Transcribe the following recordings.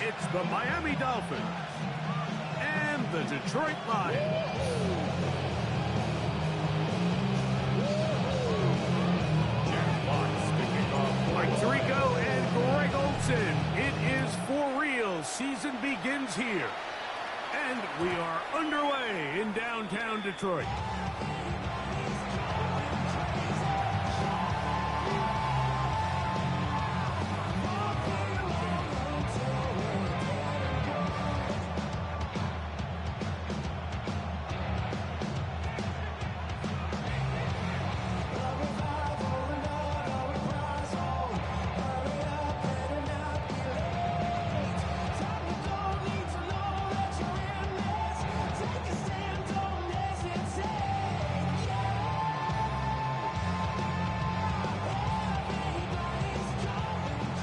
It's the Miami Dolphins and the Detroit Lions. Mike Tirico and Greg Olsen. It is for real. Season begins here. And we are underway in downtown Detroit.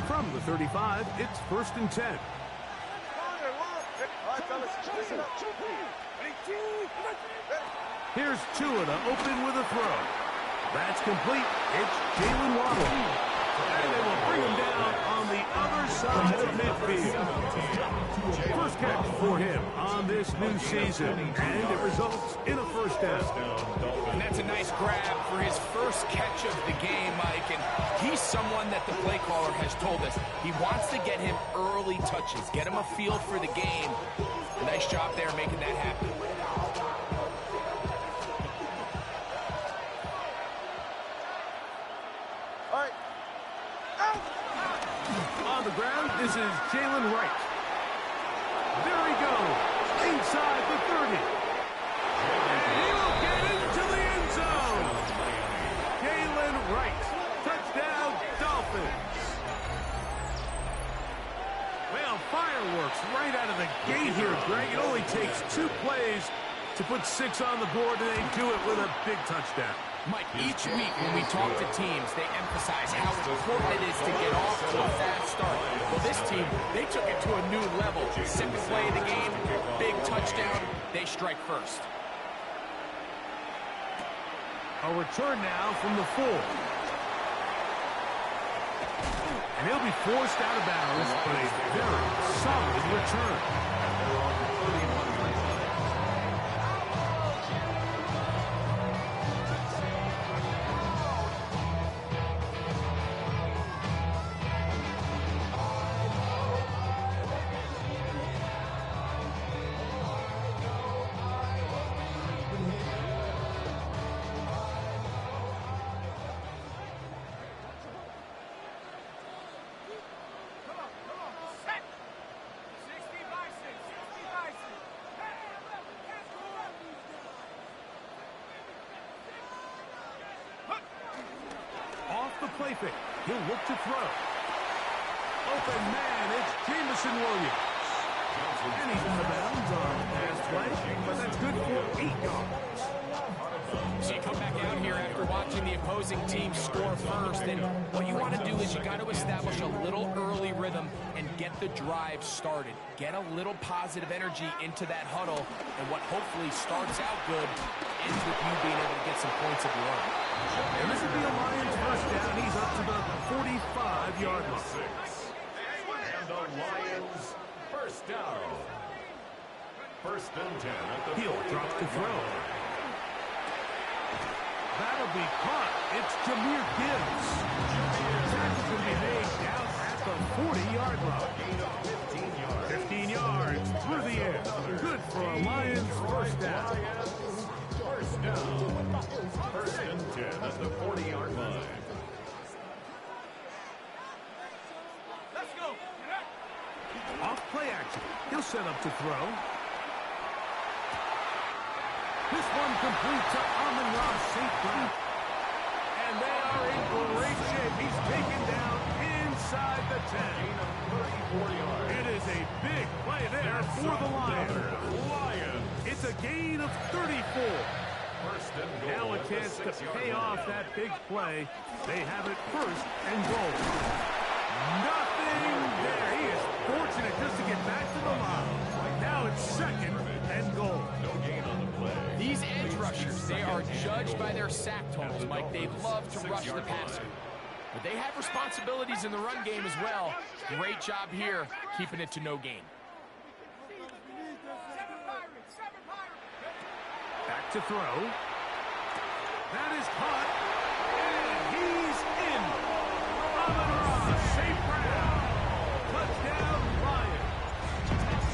From the 35, it's 1st and 10. Here's Tua to open with a throw. That's complete. It's Jalen Waddle. And they will bring him down on the other side of midfield. First catch for him on this new season, and it results in a first down. And that's a nice grab for his first catch of the game, Mike. And he's someone that the play caller has told us he wants to get him early touches, get him a feel for the game. Nice job there making that happen. All right. On the ground, this is Jalen Wright. There he goes, inside the 30. And he will get into the end zone. Jalen Wright, touchdown Dolphins. Well, fireworks right out of the gate here, Greg. It only takes 2 plays to put 6 on the board, and they do it with a big touchdown. Mike, each week when we talk to teams, they emphasize how important it is to get off to a fast start. Well, this team, they took it to a new level. Second play of the game, big touchdown, they strike first. A return now from the 4. And he'll be forced out of bounds, but a very solid return. The play fake. He'll look to throw. Open man, it's Jamison Williams. And he's out of bounds on pass play, but that's good for 8 yards. So you come back out here after watching the opposing team score first, and what you want to do is you got to establish a little early rhythm and get the drive started. Get a little positive energy into that huddle, and what hopefully starts out good ends with you being able to get some points of your own. And this will be a Lions first down. He's up to the 45-yard line. And the Lions first down. 1st and 10 at the He'll drop to throw. That'll be caught. It's Jahmyr Gibbs. Tackle can be made down at the 40-yard line. 15 yards through the air. Good for a Lions first down. First down. 1st and 10 at the 40-yard line. Let's go. Off play action. He'll set up to throw. This one complete to Amon-Ra St. Brown. And they are in great shape. He's taken down inside the 10. It is a big play there for the Lions. It's a gain of 34. Now a chance to pay off that big play. They have it 1st and goal. Nothing there. He is fortunate just to get back to the line. Now it's 2nd and goal. No gain on the play. These edge rushers, they are judged by their sack totals, Mike. They love to rush the passer. But they have responsibilities in the run game as well. Great job here, keeping it to no gain. Back to throw. That is caught. And he's in. Amon-Ra, St. Brown. Touchdown, Lions.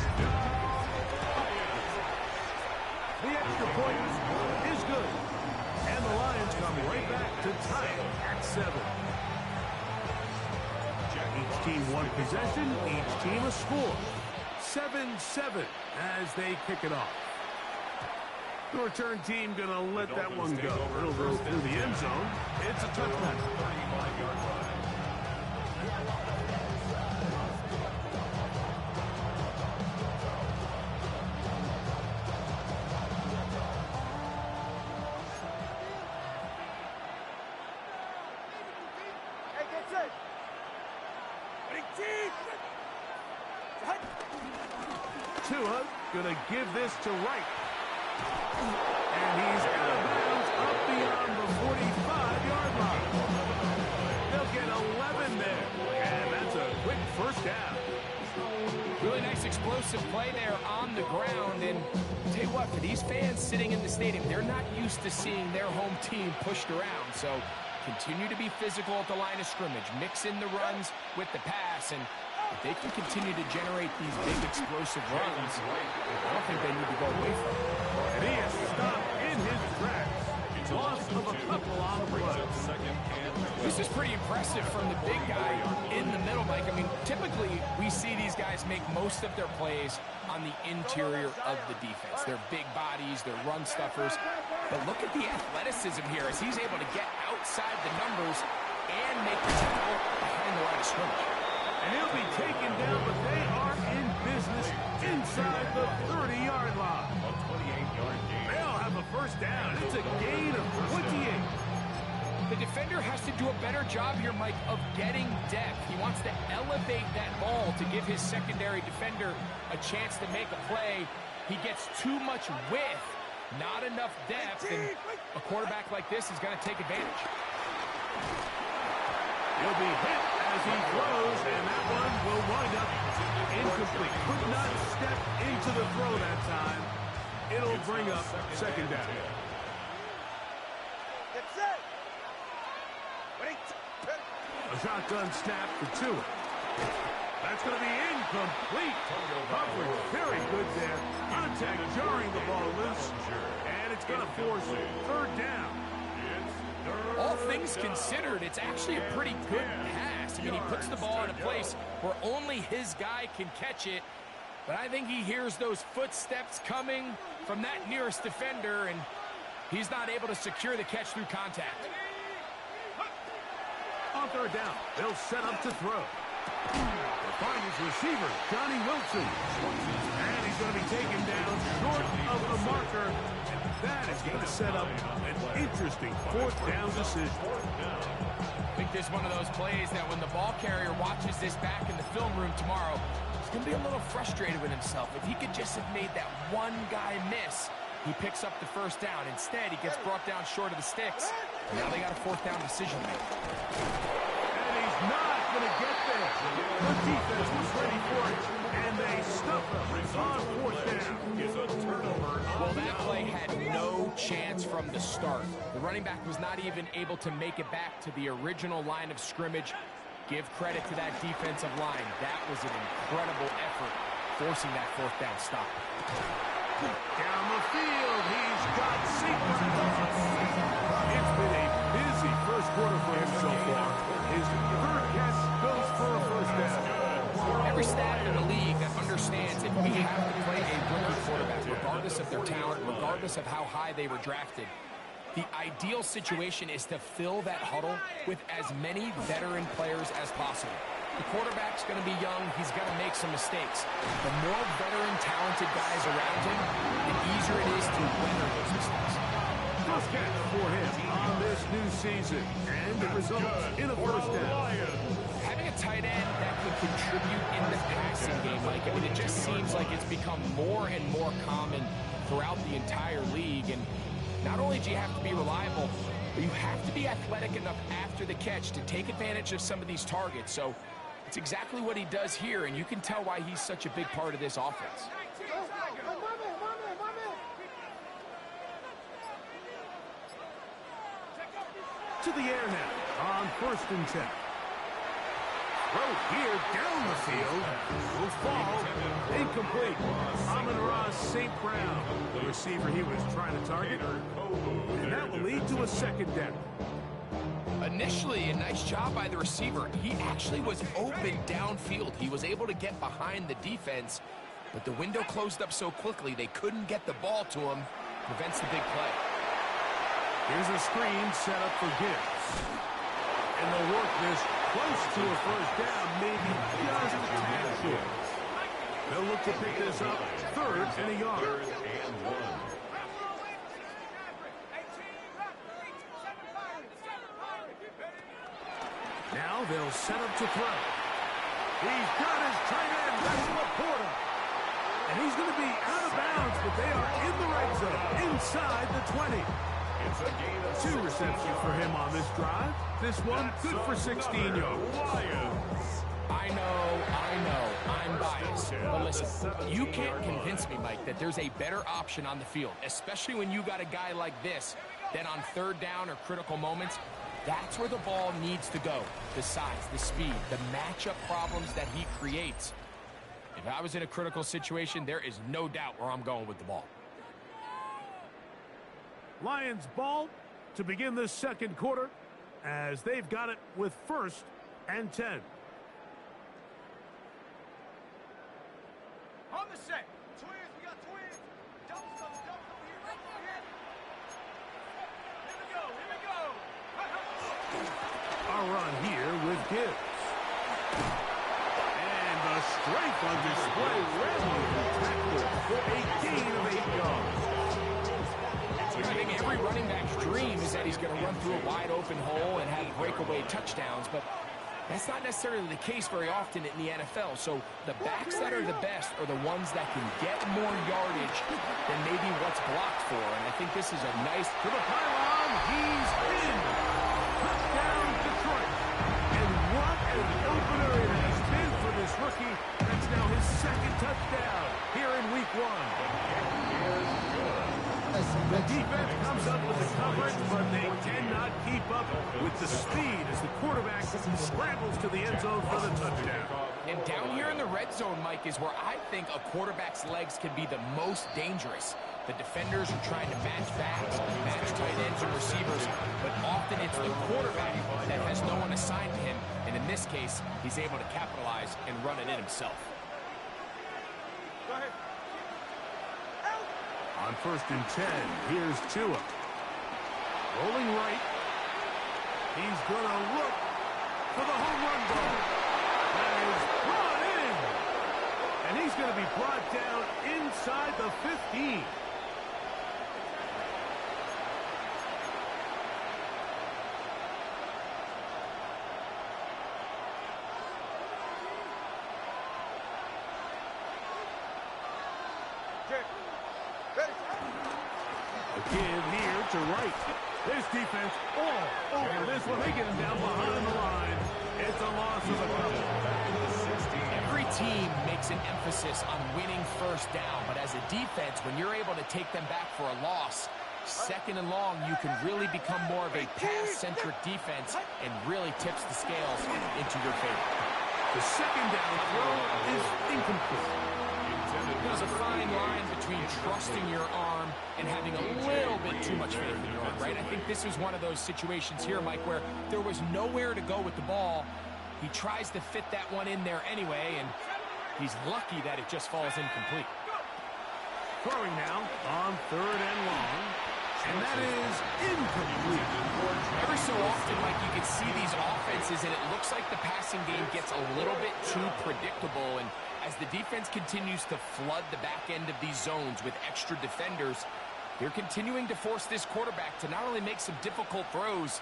The extra point is good. And the Lions come right back to tie it at 7. Each team one possession, each team a score. 7-7 as they kick it off. The return team going to let that one go. It'll go through the end zone. It's a touchdown. 35-yard line. Tua going to give this to Wright. And he's out of bounds up beyond the 45-yard line. They'll get 11 there. And that's a quick first down. Really nice explosive play there on the ground. And I'll tell you what, for these fans sitting in the stadium, they're not used to seeing their home team pushed around. So continue to be physical at the line of scrimmage. Mix in the runs with the pass. And if they can continue to generate these big explosive runs, I don't think they need to go away from it. And he is stopped in his tracks. Loss of a couple on the play. This is pretty impressive from the big guy in the middle, Mike. I mean, typically we see these guys make most of their plays on the interior of the defense. They're big bodies, they're run stuffers. But look at the athleticism here as he's able to get outside the numbers and make the tackle behind the line of scrimmage. And he'll be taken down, but they are in business inside the 30-yard line. A 28-yard gain. They'll have a first down. It's a gain of 28. The defender has to do a better job here, Mike, of getting depth. He wants to elevate that ball to give his secondary defender a chance to make a play. He gets too much width, not enough depth, and a quarterback like this is going to take advantage. He'll be hit as he throws, and that one will wind up incomplete. Could not step into the throw that time. It'll bring up second down. A shotgun snap for Tua. That's going to be incomplete. Coverage very good there. Contact jarring the ball loose, and it's going to force third down. All things considered, it's actually a pretty good pass. I mean, he puts the ball in a place where only his guy can catch it. But I think he hears those footsteps coming from that nearest defender, and he's not able to secure the catch through contact. On third down, they'll set up to throw. They'll find his receiver, Johnny Wilson. And he's going to be taken down short of the marker. And that is going to set up an interesting fourth down decision. I think this is one of those plays that when the ball carrier watches this back in the film room tomorrow, he's going to be a little frustrated with himself. If he could just have made that one guy miss, he picks up the first down. Instead, he gets brought down short of the sticks. Now they got a fourth down decision to make. And he's not going to get there. The defense was ready for it, and they stuff it on fourth down. Is a turnover. Well, that play had no chance from the start. The running back was not even able to make it back to the original line of scrimmage. Give credit to that defensive line. That was an incredible effort, forcing that fourth down stop. Down the field, he's got sequence. It's been a busy first quarter for him so far. His third catch goes for a first down. Every staff in the league that understands if we have to play a rookie quarterback, regardless of their talent, regardless of how high they were drafted, the ideal situation is to fill that huddle with as many veteran players as possible. The quarterback's going to be young. He's going to make some mistakes. The more veteran, talented guys around him, the easier it is to weather those mistakes. First catch for him on this new season, and it results in a first down. Having a tight end that could contribute in the passing game, Mike, I mean, it just seems like it's become more and more common throughout the entire league. And not only do you have to be reliable, But you have to be athletic enough after the catch to take advantage of some of these targets. So it's exactly what he does here, and you can tell why he's such a big part of this offense. To the air now on 1st and 10. Throw here down the field. Will fall. Incomplete. Amon-Ra St. Brown, the receiver he was trying to target. And that will lead to a 2nd down. Initially, a nice job by the receiver. He actually was open downfield. He was able to get behind the defense, but the window closed up so quickly they couldn't get the ball to him. Prevents the big play. Here's a screen set up for Gibbs. And they'll work this close to a 1st down, maybe just a tad short. They'll look to pick this up 3rd and a yard. 3rd and 1. Now they'll set up to throw. He's got his tight end, that's Laporta. And he's going to be out of bounds, but they are in the red zone, inside the 20. It's a gain of 2 receptions for him on this drive. This one good for 16 yards. I know, I'm biased. But listen, you can't convince me, Mike, that there's a better option on the field, especially when you got a guy like this, that on 3rd down or critical moments, that's where the ball needs to go. The size, the speed, the matchup problems that he creates. If I was in a critical situation, there is no doubt where I'm going with the ball. Lions ball to begin the 2nd quarter as they've got it with 1st and 10. On the set. Twins, we got twins. Double here. Right here. Here we go. A run here with Gibbs. And the strength on display. A gain of 8 yards. I think every running back's dream is that he's going to run through a wide open hole and have breakaway touchdowns, but that's not necessarily the case very often in the NFL. So the backs that are the best are the ones that can get more yardage than maybe what's blocked for. And I think this is a nice To the pylon, he's in. Touchdown, Detroit. And what an opener it has been for this rookie. That's now his 2nd touchdown here in week 1. The defense comes up with the coverage, but they cannot keep up with the speed as the quarterback scrambles to the end zone for the touchdown. And down here in the red zone, Mike, is where I think a quarterback's legs can be the most dangerous. The defenders are trying to match backs, match tight ends and receivers, but often it's the quarterback that has no one assigned to him. And in this case, he's able to capitalize and run it in himself. Go ahead. On 1st and 10, here's Tua. Rolling right. He's going to look for the home run ball. That is brought in. And he's going to be brought down inside the 15. Give here to right. This defense all over this one. They get him down behind the line. It's a loss of a couple. Every team makes an emphasis on winning 1st down, but as a defense, when you're able to take them back for a loss, 2nd and long, you can really become more of a pass-centric defense and really tips the scales into your favor. The 2nd down throw is incomplete. There's a fine line between trusting your arm and having a little bit too much faith in your arm, right? I think this is one of those situations here, Mike, where there was nowhere to go with the ball. He tries to fit that one in there anyway, and he's lucky that it just falls incomplete. Throwing now on 3rd and long, and that is incomplete. Every so often, Mike, you can see these offenses, and it looks like the passing game gets a little bit too predictable, and as the defense continues to flood the back end of these zones with extra defenders, they're continuing to force this quarterback to not only make some difficult throws,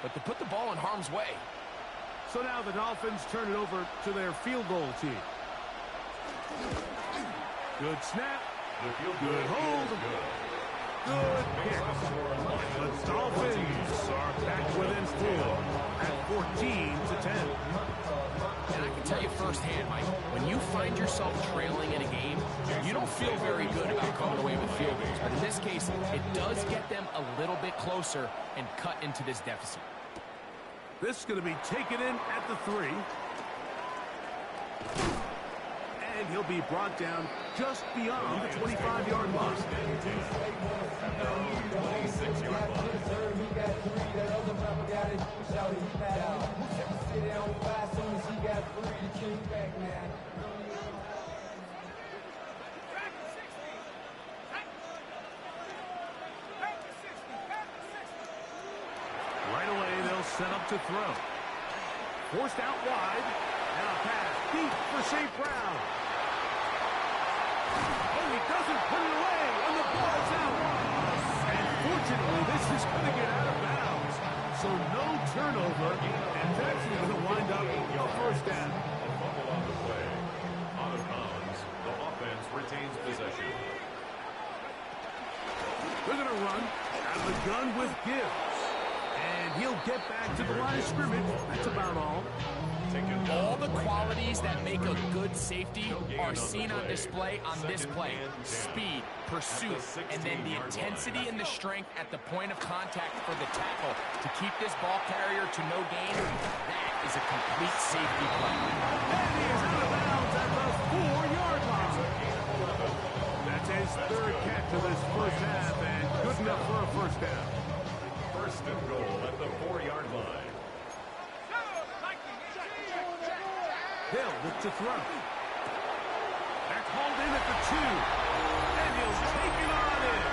but to put the ball in harm's way. So now the Dolphins turn it over to their field goal team. Good snap. The field Good goal hold. is good. good pick. The Dolphins are back within 4 at 14-10. And I can tell you firsthand, Mike, when you find yourself trailing in a game, you don't feel very good about coming away with field goals. But in this case, it does get them a little bit closer and cut into this deficit. This is going to be taken in at the 3. And he'll be brought down just beyond the 25-yard line. Right away, they'll set up to throw. Forced out wide. And a pass deep for St. Brown. Oh, he doesn't put it away, and the ball is out. And fortunately, this is going to get out of bounds. So no turnover, and that's going to wind up a first down. A fumble on the play. Out of bounds. The offense retains possession. They're going to run out of the gun with Gibbs. And he'll get back to the line of scrimmage. That's about all. All the qualities that make a good safety are seen on display on this play. Speed, pursuit, and then the intensity and the strength at the point of contact for the tackle to keep this ball carrier to no gain. That is a complete safety play. And he is out of bounds at the 4-yard line. That's his third catch of this first half, and good enough for a first down. First and goal at the 4-yard line. They'll look to throw. That's hauled in at the 2. And he'll take it on in.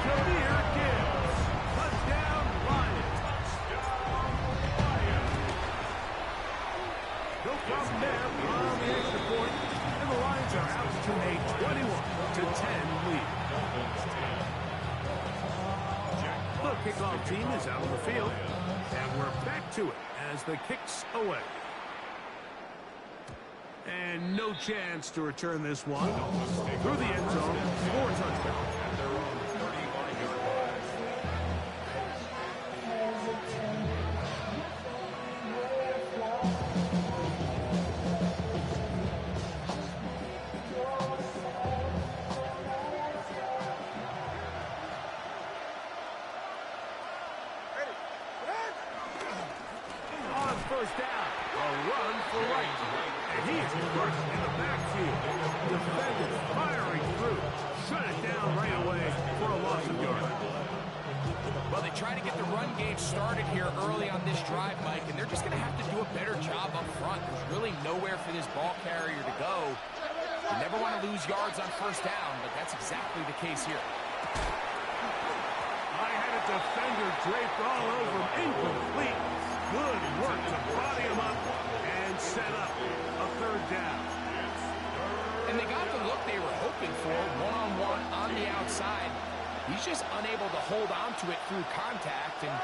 Jameer Gibbs. Touchdown, Lions. No problem there on the extra point. And the Lions are out to a 21-10 lead. The kickoff team is out on the field. And we're back to it as the kick's away. And no chance to return this one. Through the end zone for a touchdown. At their own 35-yard line. On first down, a run for right. And he is crushed in the backfield. Defenders firing through. Shut it down right away for a loss of yard. Well, they try to get the run game started here early on this drive, Mike, and they're just going to have to do a better job up front. There's really nowhere for this ball carrier to go. You never want to lose yards on first down, but that's exactly the case here. I had a defender draped all over him. Incomplete. Good work to body him up and set up a third down. And they got the look they were hoping for, one-on-one on the outside. He's just unable to hold on to it through contact, and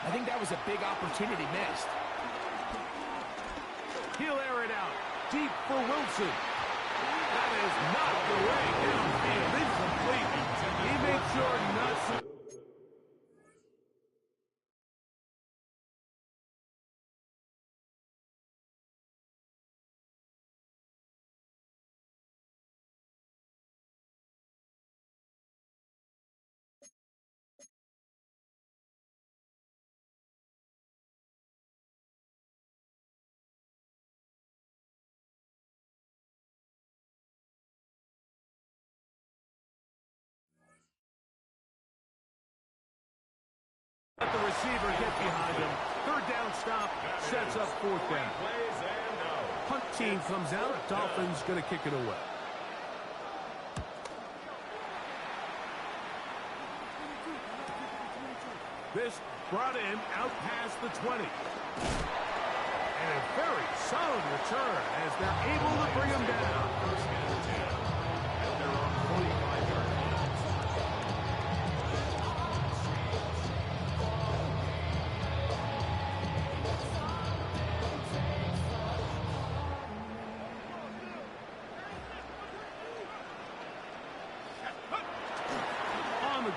I think that was a big opportunity missed. He'll air it out. Deep for Wilson. That is not the way downfield. Incomplete. He made sure not to. Let the receiver get behind him. Third down stop sets up fourth down. Punt team comes out. Dolphins going to kick it away. This brought in out past the 20. And a very solid return as they're able to bring him down.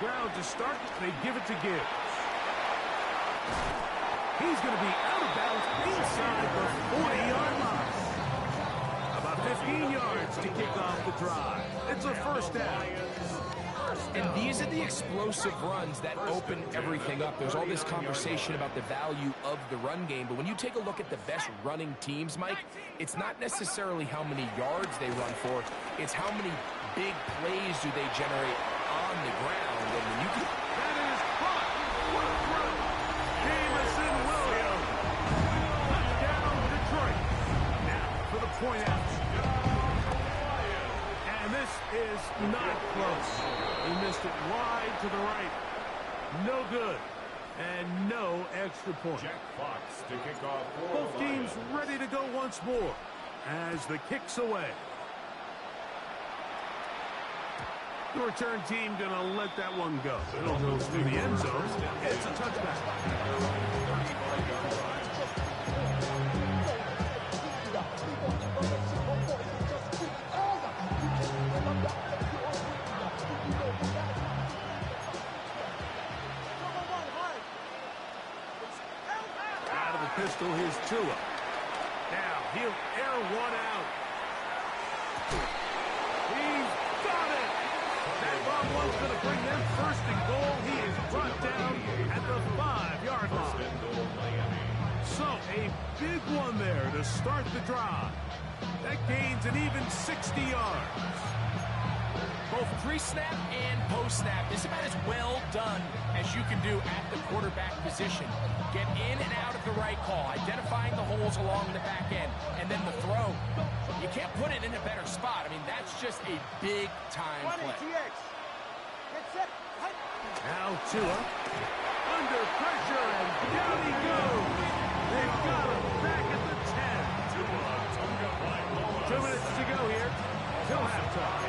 ground to start. They give it to Gibbs. He's going to be out of bounds inside the 40-yard line. About 15 yards to kick off the drive. It's a first down. And these are the explosive runs that open everything up. There's all this conversation about the value of the run game, but when you take a look at the best running teams, Mike, it's not necessarily how many yards they run for, it's how many big plays do they generate on the ground. And when you can... That is caught. What a throw. Jamison Williams. Touchdown, Detroit. Now for the point out. And this is not close. He missed it wide to the right. No good. And no extra point. Jack Fox to kick off for Both teams ready to go once more as the kick's away. The return team going to let that one go. It'll go through the end zone. It's a touchback. Out of the pistol, here's Tua. Now, he'll air one out. He's got it! That long one's going to bring them first and goal. He is brought down at the 5-yard line. So, a big one there to start the drive. That gains an even 60 yards. Both pre-snap and post-snap is about as well done as you can do at the quarterback position. Get in and out at the right call, identifying the holes along the back end, and then the throw. You can't put it in a better spot. I mean, that's just a big-time play. Now Tua, under pressure, and down he goes. They've got him back at the 10. 2 minutes to go here till halftime.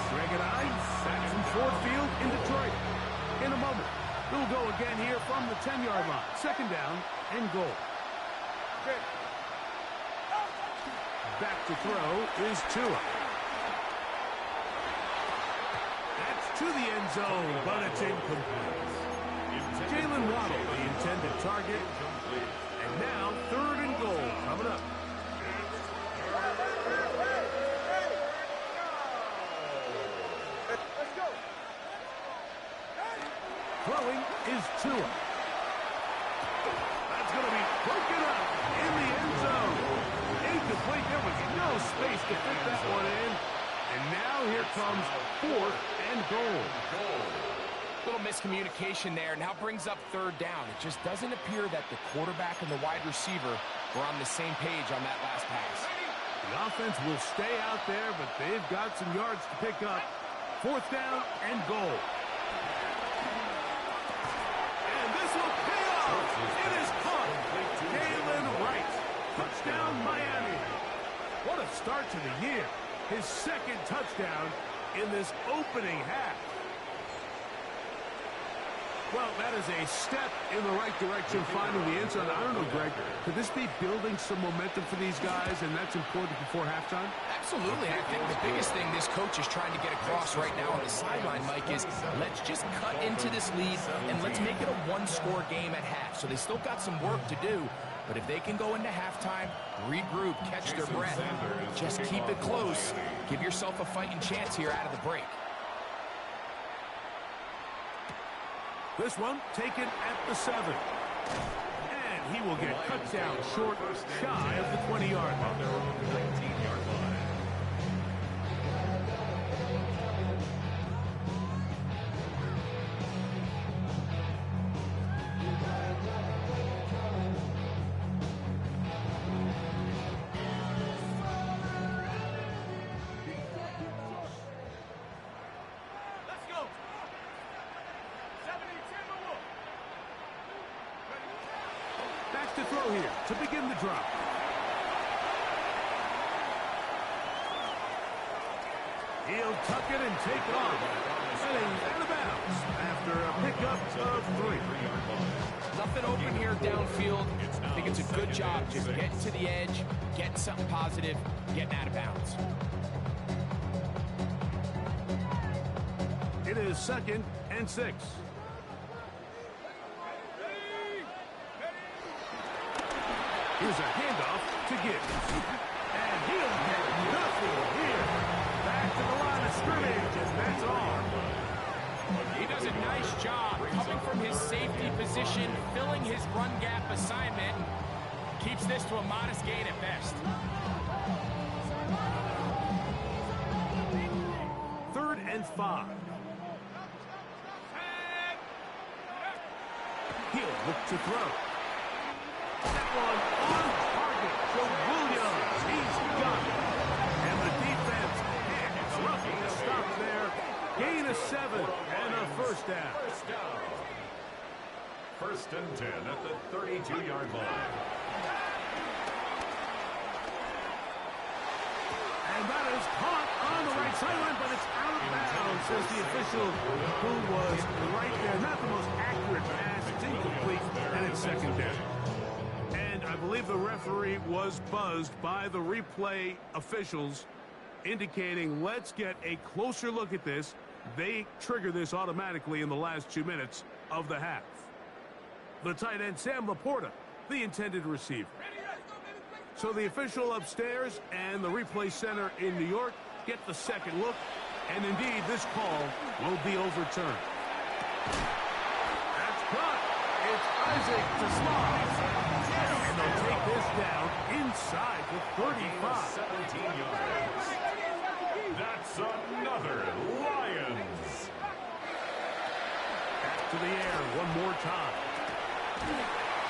Greg and I, back from Ford Field in Detroit. In a moment, we'll go again here from the 10-yard line. Second down and goal. Back to throw is Tua. That's to the end zone, but it's incomplete. Jalen Waddle, the intended target. And now, third and goal coming up. Throwing is Tua. That's going to be broken up in the end zone. Incomplete. There was no space to fit that one in. And now here comes fourth and goal. Little miscommunication there. Now brings up third down. It just doesn't appear that the quarterback and the wide receiver were on the same page on that last pass. The offense will stay out there, but they've got some yards to pick up. Fourth down and goal. And this will pay off. It is caught. Galen Wright. Touchdown, Miami. What a start to the year. His second touchdown in this opening half. Well, that is a step in the right direction, finding the end zone. I don't know, Greg, could this be building some momentum for these guys, and that's important before halftime? Absolutely. I think the biggest thing this coach is trying to get across right now on the sideline, Mike, is let's just cut into this lead and let's make it a one-score game at half. So they still got some work to do, but if they can go into halftime, regroup, catch their breath, just keep it close, give yourself a fighting chance here out of the break. This one taken at the 7. And he will get cut down short, shy of the 20-yard line. 19-yard line. Back to throw here to begin the drive. He'll tuck it and take off. Heading out of bounds after a pickup of 3. Nothing open here downfield. I think it's a good job just getting to the edge, getting something positive, getting out of bounds. It is second and 6. Here's a handoff to Gibbs. And he'll get nothing here. Back to the line of scrimmage, and that's all. He does a nice job coming from his safety position, filling his run gap assignment. Keeps this to a modest gain at best. 3rd and 5. He'll look to throw. That one on target to Williams. He's got it. And the defense hands roughing to stop there. Gain of 7 and a first down. First and 10 at the 32-yard line. And that is caught on the right sideline, but it's out of bounds, says the official who was right there. Not the most accurate pass. It's incomplete, and it's 2nd down. And I believe the referee was buzzed by the replay officials, indicating let's get a closer look at this. They trigger this automatically in the last 2 minutes of the half. The tight end, Sam Laporta, the intended receiver. So the official upstairs and the replay center in New York get the second look, and indeed this call will be overturned. That's caught. It's Isaac to Sloss. And they'll take this down inside the 35. 17 yards. That's another Lions. Back to the air one more time.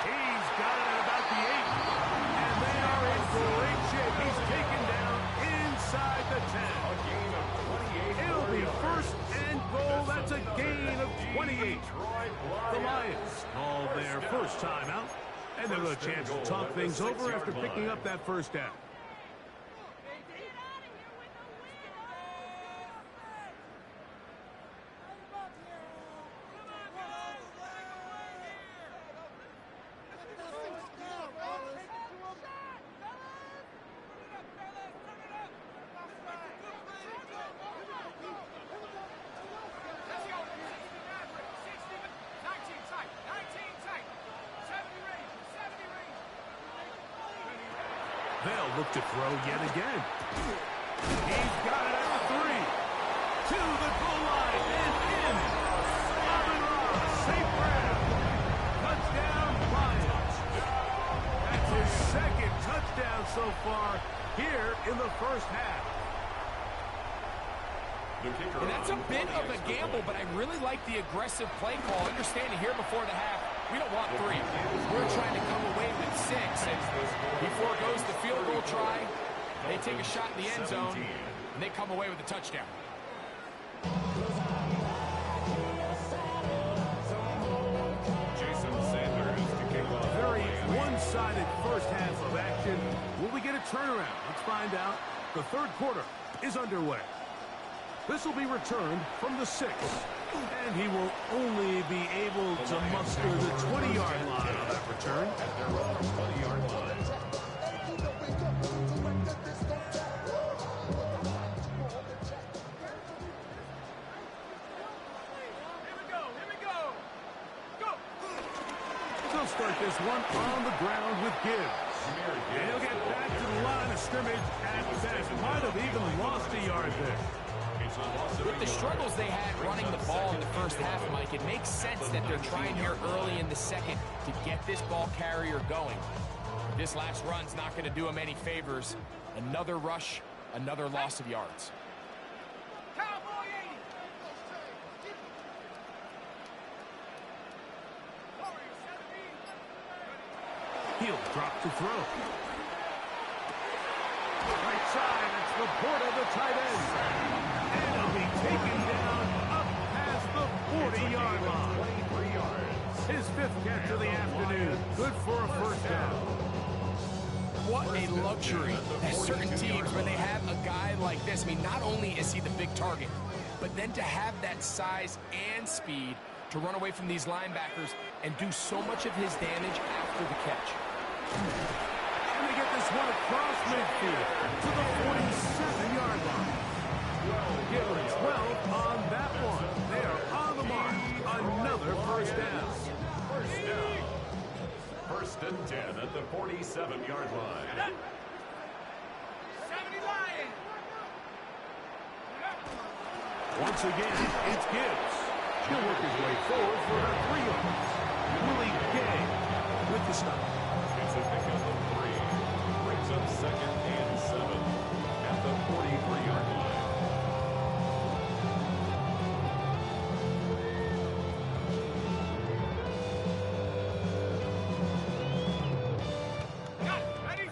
He's got it at about the 8. And they are in great shape. He's taken down inside the 10. A gain of 28. It'll be 1st and goal. That's a gain of 28. The Lions call their first timeout. And they'll have a chance to talk things over after picking up that first down. They'll look to throw yet again. He's got it at the 3. To the goal line and in. Amon-Ra, safe grab. Touchdown, Lions. That's his 2nd touchdown so far here in the first half. And that's a bit of a gamble, but I really like the aggressive play call. Understanding here before the half, we don't want 3. We're trying to come away with 6. And before it goes the field goal try, they take a shot in the end zone, and they come away with a touchdown. Jason Sanders to kick off. Very one-sided first half of action. Will we get a turnaround? Let's find out. The 3rd quarter is underway. This will be returned from the 6. And he will only be able to muster the 20-yard line on that return. At their own 20-yard line. They'll start this one on the ground with Gibbs. And he'll get back to the line of scrimmage at best. Might have even lost a yard there. With the struggles they had running the ball in the first half, Mike, it makes sense that they're trying here early in the second to get this ball carrier going. This last run's not going to do him any favors. Another rush, another loss of yards. He'll drop to throw. Right side, it's Laporta, the tight end. And he'll be taken down up past the 40-yard line. 23 yards. His 5th catch of the afternoon. Good for a first down. What a luxury that certain teams, when they have a guy like this, I mean, not only is he the big target, but then to have that size and speed to run away from these linebackers and do so much of his damage after the catch. And they get this one across midfield to the 47-yard line. Give them 12 on that one. They are on the mark. first down. First down. First and 10 at the 47-yard line. 70 Lions. Once again, it's Gibbs. He'll work his way forward for about 3 yards. Willie Gay with the stop. It's a pickup of 3. Brings up second and 7 at the 43-yard line.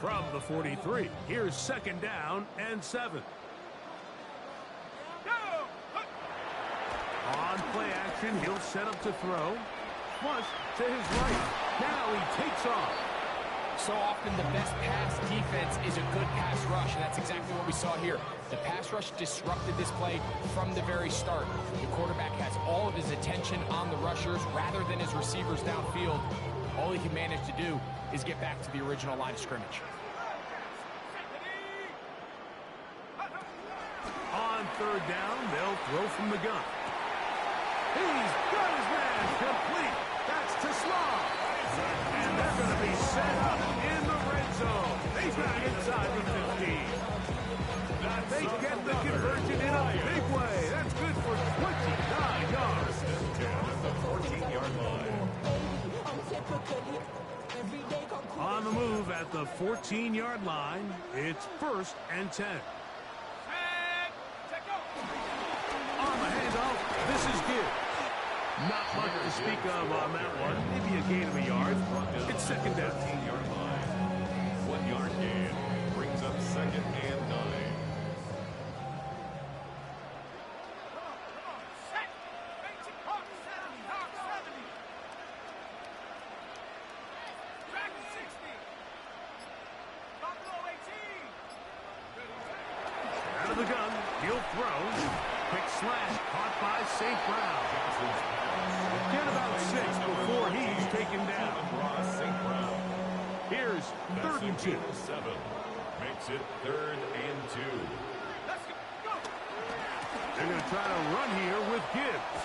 From the 43, here's second down and 7. On play action, he'll set up to throw. Flush to his right. Now he takes off. So often the best pass defense is a good pass rush, and that's exactly what we saw here. The pass rush disrupted this play from the very start. The quarterback has all of his attention on the rushers rather than his receivers downfield. All he can manage to do is get back to the original line of scrimmage. On third down, they'll throw from the gun. He's got his man complete. That's to Slaw. And they're going to be set up in the red zone. They got inside the 15. They get the conversion in a big way. That's good for 29 yards. At the 14-yard line. On the move at the 14-yard line, it's first and 10. On the handoff, this is Gibbs. Not much to speak of on that one. Maybe a gain of a yard. It's second down. 14-yard line. 1 yard gain. Brings up second and 9. Out of the gun, he'll throw. Quick slash caught by St. Brown. Get about 6 before he's taken down. St. Brown. Here's third and 2. 7. Makes it third and 2. They're going to try to run here with Gibbs.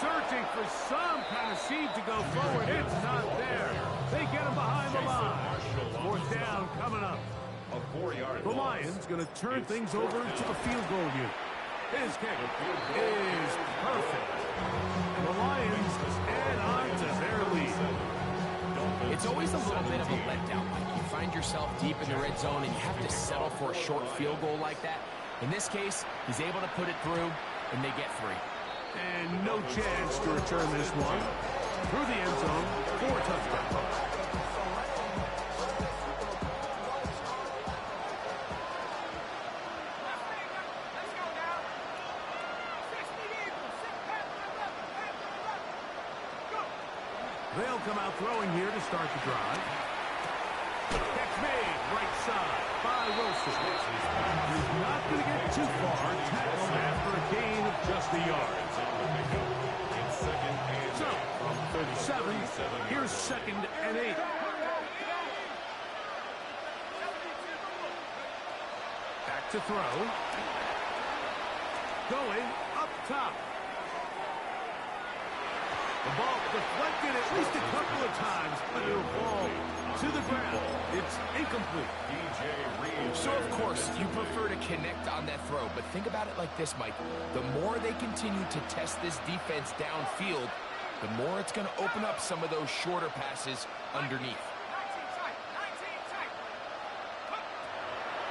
Searching for some kind of seed to go forward. It's not there. They get him behind the line. Fourth down coming up. A 4-yard The Lions going to turn things over to the field goal unit. His kick is perfect. And the Lions add on to their lead. It's always a little bit of a letdown. You find yourself deep in the red zone and you have to settle for a short field goal like that. In this case, he's able to put it through, and they get 3. And no chance to return this one. Through the end zone, 4 touchdowns. They'll come out throwing here to start the drive. Catch made, right side by Wilson. He's not going to get too far. Tackle after a gain of just a yard. So, from 37, here's second and 8. Back to throw. Going up top. The ball deflected at least a couple of times, but it'll fall to the ground. It's incomplete. So, of course, you prefer to connect on that throw, but think about it like this, Mike. The more they continue to test this defense downfield, the more it's going to open up some of those shorter passes underneath.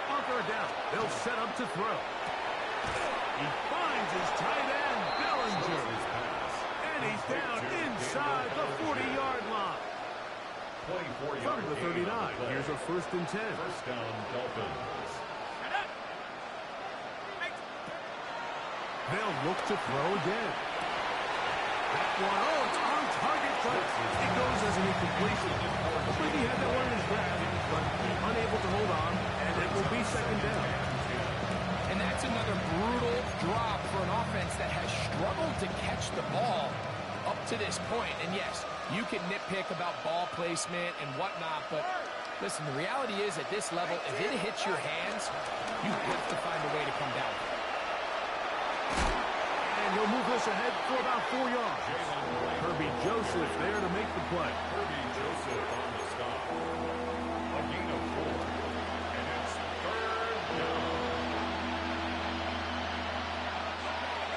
On third down, they'll set up to throw. He finds his tight end, Bellinger. And he's down inside the 40-yard line. From the 39, here's a first and 10. First down, Dolphins. They'll look to throw again. That one, oh, it's on target, but it goes as an incompletion. I believe he had that one in his grab, but unable to hold on, and it will be second down. And that's another brutal drop for an offense that has struggled to catch the ball up to this point. And yes, you can nitpick about ball placement and whatnot, but listen, the reality is at this level, if it hits your hands, you have to find a way to come down. And he'll move this this ahead for about 4 yards. Kirby Joseph there to make the play. Kirby Joseph on the stop. A gain of 4. And it's 3rd down.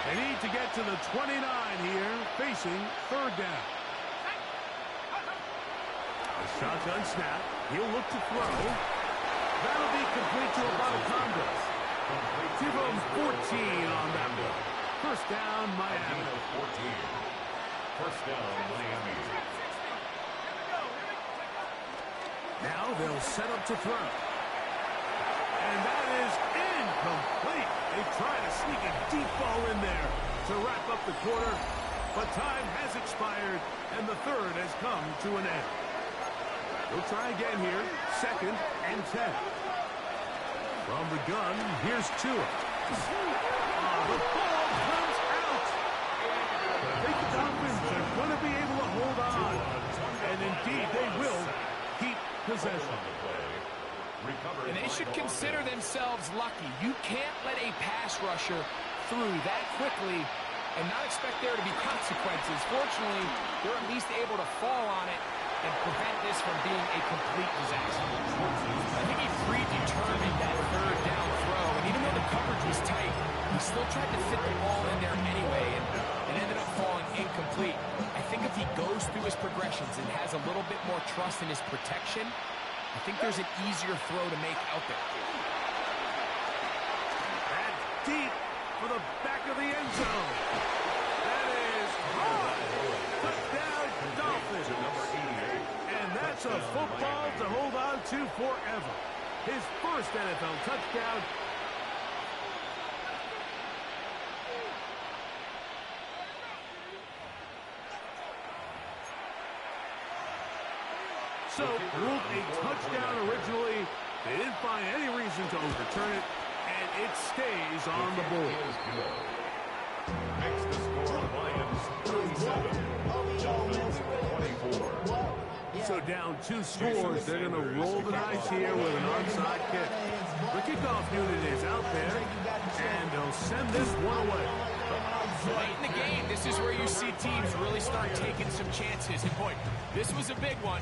They need to get to the 29 here, facing 3rd down. A shotgun snap. He'll look to throw. That'll be complete to Abotondo. Give him 14 on that one. 1st down, Miami. 14. 1st down, Miami. Now they'll set up to throw. And that is incomplete. They try to sneak a deep ball in there to wrap up the quarter, but time has expired, and the 3rd has come to an end. We'll try again here, 2nd and 10. From the gun, here's Tua. The ball comes out. I think the Dolphins are going to be able to hold on, and indeed they will keep possession. And they should consider themselves lucky. You can't let a pass rusher through that quickly and not expect there to be consequences. Fortunately, they're at least able to fall on it and prevent this from being a complete disaster. I think he predetermined that 3rd down throw, and even though the coverage was tight, he still tried to fit the ball in there anyway, and it ended up falling incomplete. I think if he goes through his progressions and has a little bit more trust in his protection, I think there's an easier throw to make out there. And deep for the back of the end zone. That is high. Touchdown, Dolphins. And that's a football to hold on to forever. His 1st NFL touchdown. So, ruled a touchdown originally. They didn't find any reason to overturn it, and it stays on the board. Makes the score Lions 37, Dolphins 24. So down 2 scores, they're going to roll the dice here with an onside kick. The kickoff unit is out there, and they'll send this one away. Late in the game, this is where you see teams really start taking some chances. And boy, this was a big one,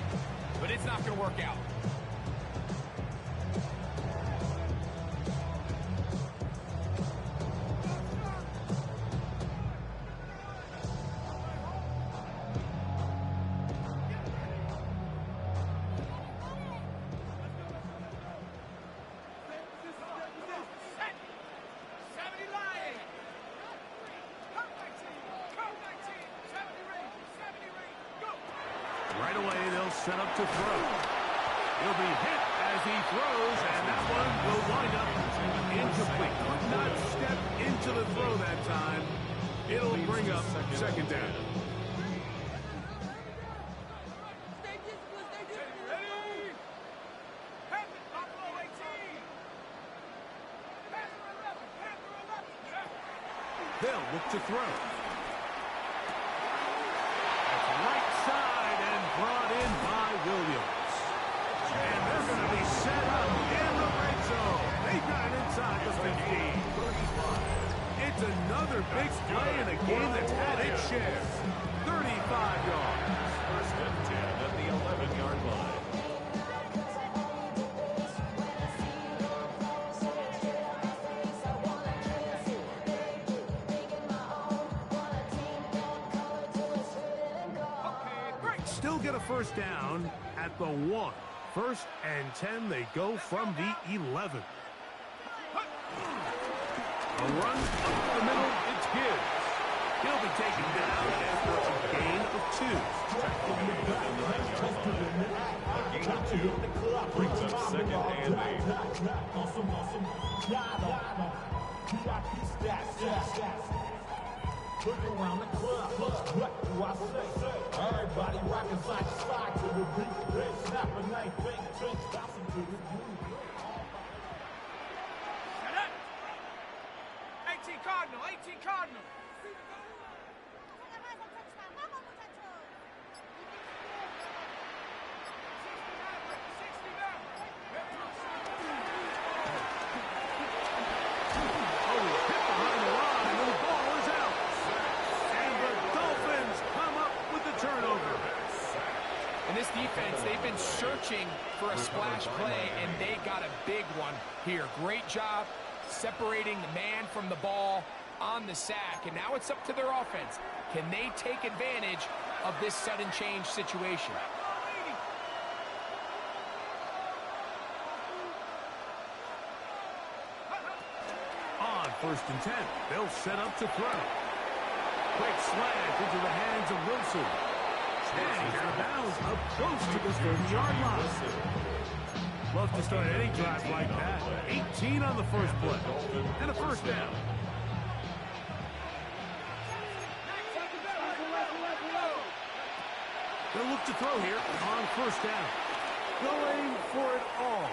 but it's not going to work out. Right away, they'll set up to throw. He'll be hit as he throws, and that one will wind up incomplete. Could not step into the throw that time. It'll bring up 2nd down. They'll look to throw. That's right side and brought in by Williams. And they're going to be set up in the red zone. They got it inside the 15. It's another big play in a game that's had its share. 35 yards. 1st and 10 at the 11-yard line. Still get a 1st down at the 1. 1st and 10, they go from the 11. A run up the middle, it's Gibbs. He'll be taken down after a gain of 2. A gain of 2 brings up 2nd and 8. Look around the club, what do I say? Everybody rockin' side to side to the beat. They snap a knife, fake drinks, bouncing to the groove. Shut up! 18 Cardinal, 18 Cardinal. searching for a splash play, and they got a big one here. Great job separating the man from the ball on the sack, and now it's up to their offense. Can they take advantage of this sudden change situation? On 1st and 10, they'll set up to throw. Quick slant into the hands of Wilson. And out of bounds up close to the 30-yard line. Love to start any drive like that. 18 on the first play. And a first down. They'll look to throw here on 1st down. Going for it all.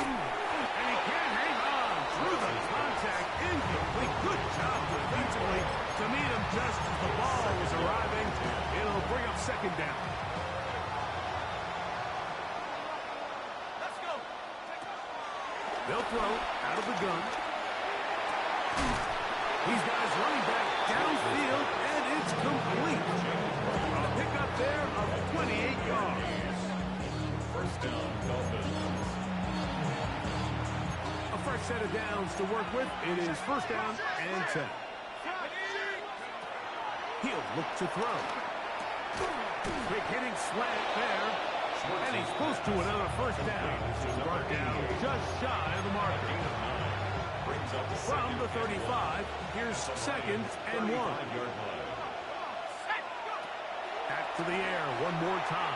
And he can't hang on through the contact. Incomplete. Good job defensively to meet him just as the ball was arriving. It'll bring up 2nd down. Let's go. They'll throw out of the gun. He's got his running back downfield, and it's complete. A pickup there of 28 yards. 1st down, Dolphins. A fresh set of downs to work with. It is 1st down and 10. He'll look to throw. Quick hitting slant there. And he's close to another 1st down. Brought down just shy of the marker. From the 35, here's 2nd and 1. Back to the air one more time.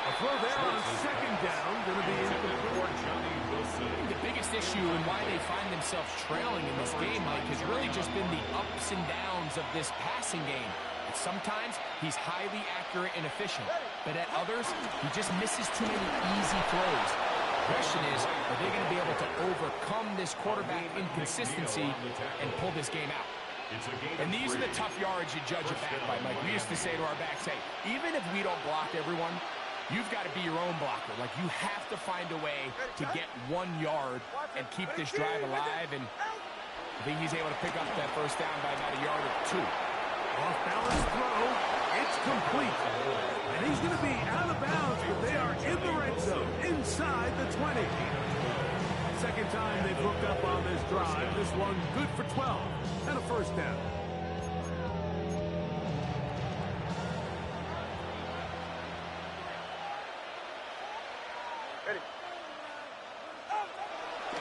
A throw there on 2nd down. Going to be incomplete. The biggest issue and why they find themselves trailing in this game, Mike, has really just been the ups and downs of this passing game. And sometimes he's highly accurate and efficient, but at others, he just misses too many easy throws. The question is, are they going to be able to overcome this quarterback inconsistency and pull this game out? And these are the tough yards you judge a back by, Mike. We used to say to our backs, hey, even if we don't block everyone, you've got to be your own blocker. Like, you have to find a way to get 1 yard and keep this drive alive. And I think he's able to pick up that 1st down by about a yard or 2. Off-balance throw. It's complete. And he's going to be out of bounds, but they are in the red zone, inside the 20. 2nd time they've hooked up on this drive. This one good for 12 and a 1st down.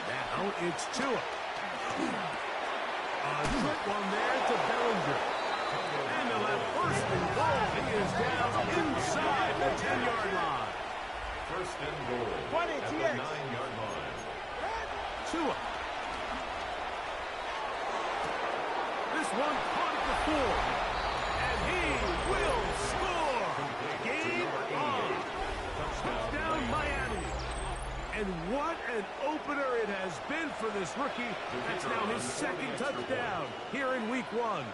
Now it's Tua. A quick one there to Bellinger. And they'll have 1st and goal. He is down inside the 10-yard line. 1st and goal at the 9-yard line. Tua. This one caught at the 4. And he will score. Game on. Touchdown Miami. And what an opener it has been for this rookie. That's now his 2nd touchdown here in week 1.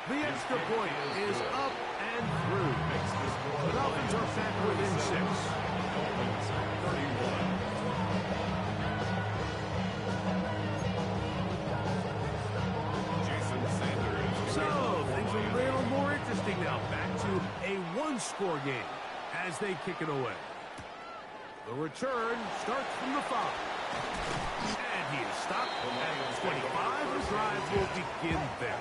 The extra point is up and through. The Dolphins are back within 6. So, things are a little more interesting now. Back to a 1-score game as they kick it away. The return starts from the 5. And he is stopped at 25. The drive will begin there.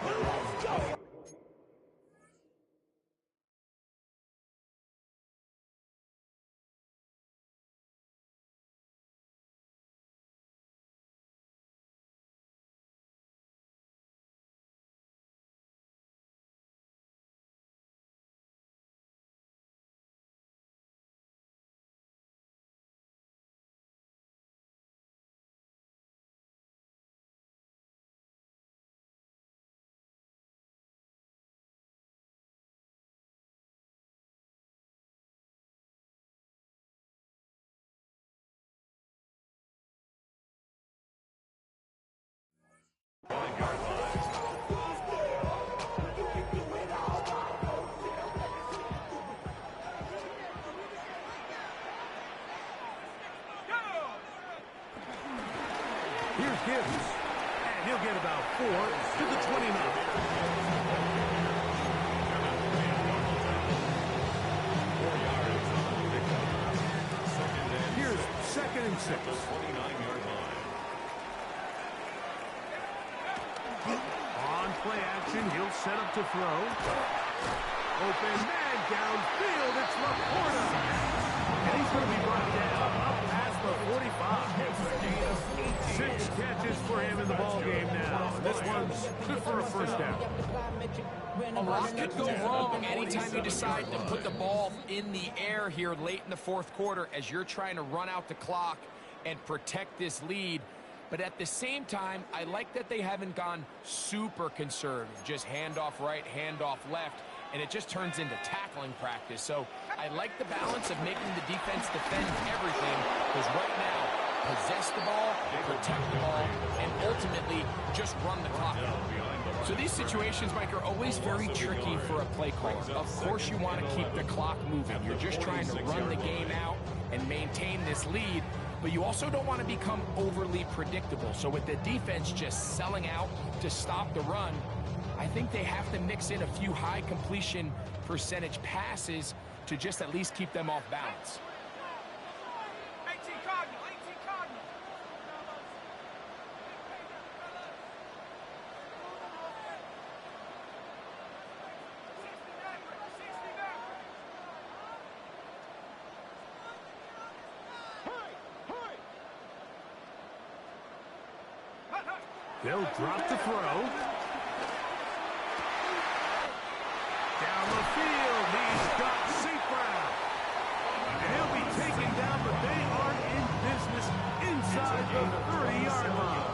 Here's Gibbs. And he'll get about 4 to the 29. and 6. The 29-yard line. On play action, he'll set up to throw. Open man downfield, it's Laporta. And he's going to be brought down up past the 45. 6 catches for him in the ball game now. This one's good for a first down. A lot could go wrong anytime you decide to put the ball in the air here late in the fourth quarter as you're trying to run out the clock and protect this lead. But at the same time, I like that they haven't gone super conservative. Just handoff right, handoff left, and it just turns into tackling practice. So I like the balance of making the defense defend everything, because right now, possess the ball, protect the ball, and ultimately just run the clock out. So these situations, Mike, are always very tricky for a play caller. Of course you want to keep the clock moving. You're just trying to run the game out and maintain this lead, but you also don't want to become overly predictable. So with the defense just selling out to stop the run, I think they have to mix in a few high completion percentage passes to just at least keep them off balance. 18 Cardinal, 18 Cardinal. They'll drop to throw. Down the field, he's got St. Brown. And he'll be taken down, but they aren't in business inside the 30-yard line.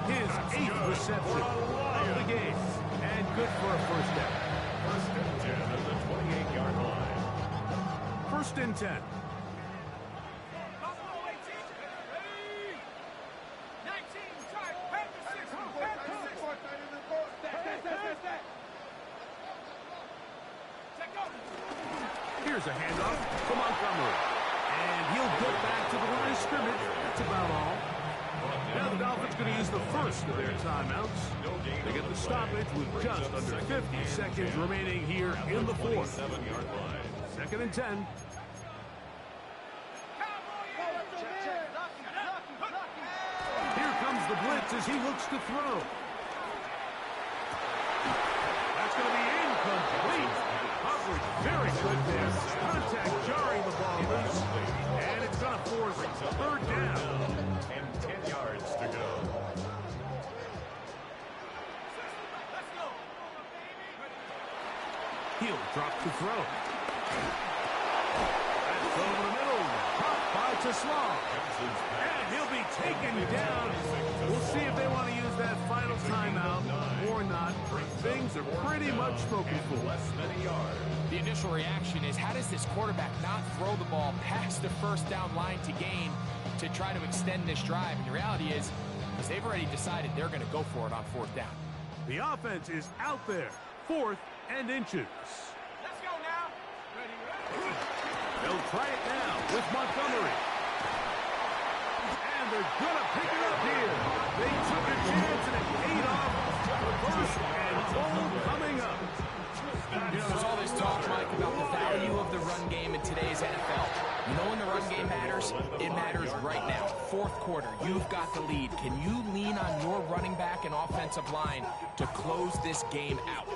His 8th reception of the game. And good for a first down. First and 10 at the 28-yard line. First and 10. Here's a handoff to Montgomery. And he'll get back to the line of scrimmage. That's about all. Now the Dolphins going to use the first of their timeouts. They get the stoppage with just under 50 seconds remaining here in the fourth. 7-yard line. Second and 10. Here comes the blitz as he looks to throw. That's going to be incomplete. Coverage very good there. Contact jarring the ball loose. And it's going to force third down. And 10 yards to go. He'll drop to throw. That's over the middle. Caught by Taslam. And he'll be taken down. We'll see if they want to use that final timeout or not. Things are pretty much spoken for. Less than a yard. The initial reaction is, how does this quarterback not throw the ball past the first down line to gain to try to extend this drive? And the reality is they've already decided they're going to go for it on fourth down. The offense is out there. 4th and inches. Let's go now. Ready. They'll try it now with Montgomery. And they're going to pick it up here. They took a chance and it paid off. First and goal coming up. You know, there's all this talk, Mike, about the value of the run game in today's NFL. You know when the run game matters? It matters right now. Fourth quarter, you've got the lead. Can you lean on your running back and offensive line to close this game out?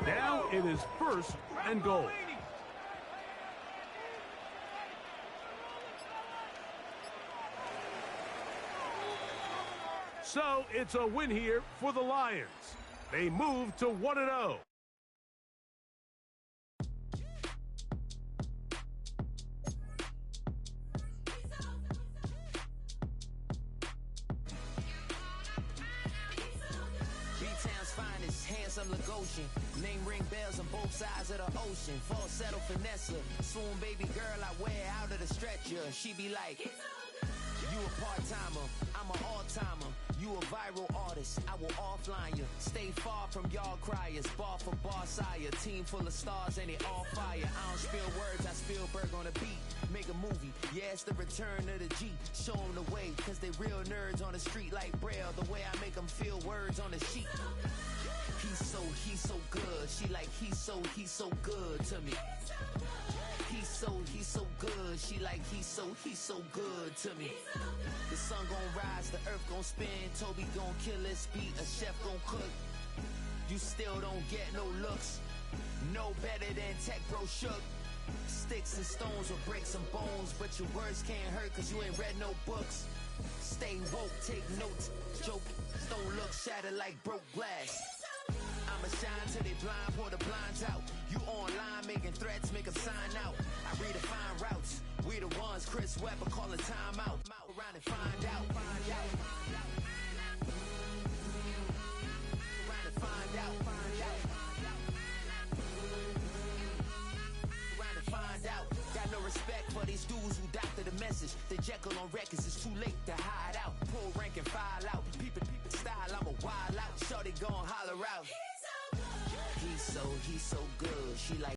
Now it is first and goal. So it's a win here for the Lions. They move to 1-0. B-Town's finest, handsome Lagosian. Name ring bells on both sides of the ocean. Falsetto Vanessa, swoon baby girl I wear out of the stretcher. She be like, you a part-timer, I'm an all-timer. You a viral artist, I will offline you. Stay far from y'all criers, bar for bar sire. Team full of stars and they all fire. I don't spill words, I Spielberg on a beat. Make a movie, yeah, it's the return of the G. Show them the way, cause they real nerds on the street like Braille. The way I make them feel words on the sheet. He's so good. She like, he's so good to me. He's he's so good. She like, he's so good to me. The sun gon' rise, the earth gon' spin. Toby gon' kill his beat, a chef gon' cook. You still don't get no looks. No better than Tech Bro Shook. Sticks and stones will break some bones, but your words can't hurt cause you ain't read no books. Stay woke, take notes. Joke, don't look shattered like broke glass. I'ma shine till they blind, pour the blinds out. You online making threats, make 'em sign out. I redefine routes. We the ones Chris Webber calling time out. Around and find out. Find out. Around and find out. Find out. Around and find out. Got no respect for these dudes who doctor the message. The Jekyll on records, it's too late to hide out. Pull rank and file out. Peep style, I'm a wild out. Shorty gon' holler out. He's so good. She like